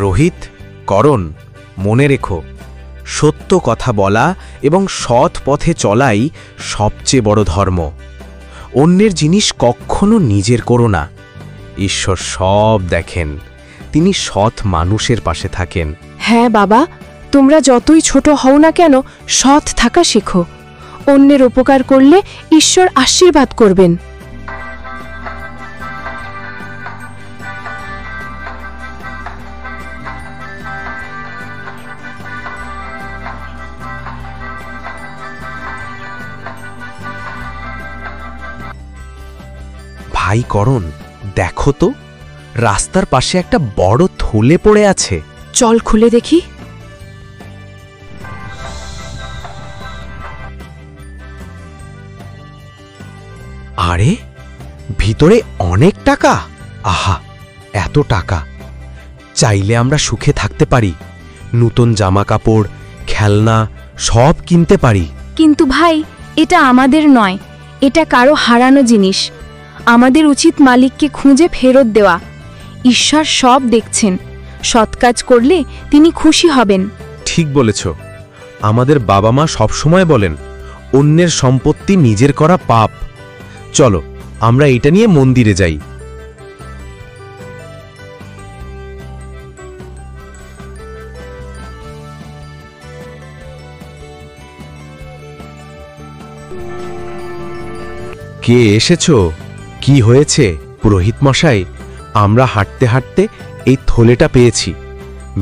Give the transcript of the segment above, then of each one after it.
রোহিত, করণ, মনে রেখো, সত্য কথা বলা এবং সৎ পথে চলাই সবচেয়ে বড় ধর্ম। অন্যের জিনিস কখনো নিজের করো না। ঈশ্বর সব দেখেন, তিনি সৎ মানুষের পাশে থাকেন। হ্যাঁ বাবা, তোমরা যতই ছোট হও না কেন সৎ থাকা শেখো। অন্যের উপকার করলে ঈশ্বর আশীর্বাদ করবেন। ভাই করণ, দেখো তো, রাস্তার পাশে একটা বড় থলে পড়ে আছে। চল খুলে দেখি। আরে, ভিতরে অনেক টাকা। আহা, এত টাকা! চাইলে আমরা সুখে থাকতে পারি, নতুন জামা কাপড়, খেলনা সব কিনতে পারি। কিন্তু ভাই, এটা আমাদের নয়, এটা কারো হারানো জিনিস। আমাদের উচিত মালিককে খুঁজে ফেরত দেওয়া। ঈশ্বর সব দেখছেন, সৎ কাজ করলে তিনি খুশি হবেন। ঠিক বলেছ। আমাদের বাবা মা সবসময় বলেন, অন্যের সম্পত্তি নিজের করা পাপ। চলো, আমরা এটা নিয়ে মন্দিরে যাই। কে এসেছো? কি হয়েছে পুরোহিত মশাই? আমরা হাঁটতে হাঁটতে এই থলেটা পেয়েছি,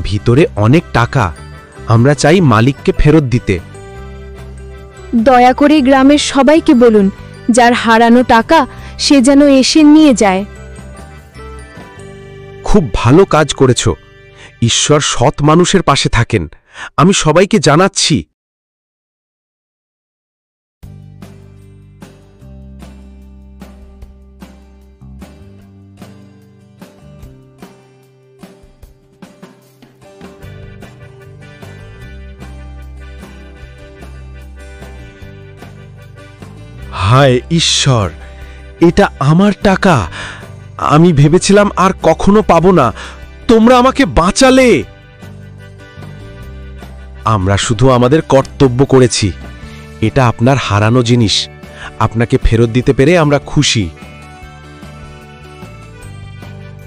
ভিতরে অনেক টাকা। আমরা চাই মালিককে ফেরত দিতে। দয়া করে গ্রামের সবাইকে বলুন, যার হারানো টাকা সে যেন এসে নিয়ে যায়। খুব ভালো কাজ করেছ। ঈশ্বর সৎ মানুষের পাশে থাকেন। আমি সবাইকে জানাচ্ছি। হায় ঈশ্বর, এটা আমার টাকা। আমি ভেবেছিলাম আর কখনো পাবো না। তোমরা আমাকে বাঁচালে। আমরা শুধু আমাদের কর্তব্য করেছি। এটা আপনার হারানো জিনিস। আপনাকে ফেরত দিতে পেরে আমরা খুশি।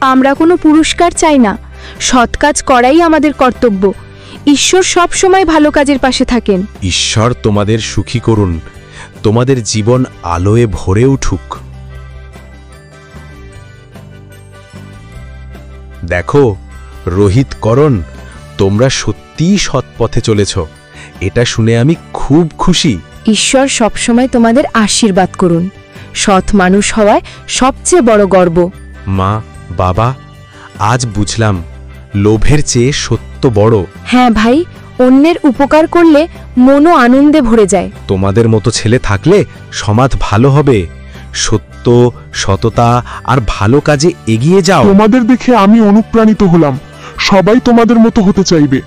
আমরা কোনো পুরস্কার চাই না, সৎ কাজ করাই আমাদের কর্তব্য। ঈশ্বর সব সময় ভালো কাজের পাশে থাকেন। ঈশ্বর তোমাদের সুখী করুন, তোমাদের জীবন আলোয় ভরে উঠুক। দেখো রোহিত, করণ, তোমরা সত্যিই সৎ পথে চলেছ। এটা শুনে আমি খুব খুশি। ঈশ্বর সবসময় তোমাদের আশীর্বাদ করুন। সৎ মানুষ হওয়ায় সবচেয়ে বড় গর্ব। মা, বাবা, আজ বুঝলাম লোভের চেয়ে সত্য বড়। হ্যাঁ ভাই, অন্যের উপকার করলে মনও আনন্দে ভরে যায়। তোমাদের মতো ছেলে থাকলে সমাজ ভালো হবে। সত্য, সততা আর ভালো কাজে এগিয়ে যাও। তোমাদের দেখে আমি অনুপ্রাণিত হলাম। সবাই তোমাদের মতো হতে চাইবে।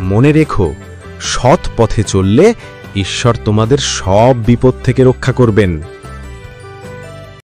মনে রেখো, সৎ পথে চললে ঈশ্বর তোমাদের সব বিপদ থেকে রক্ষা করবেন।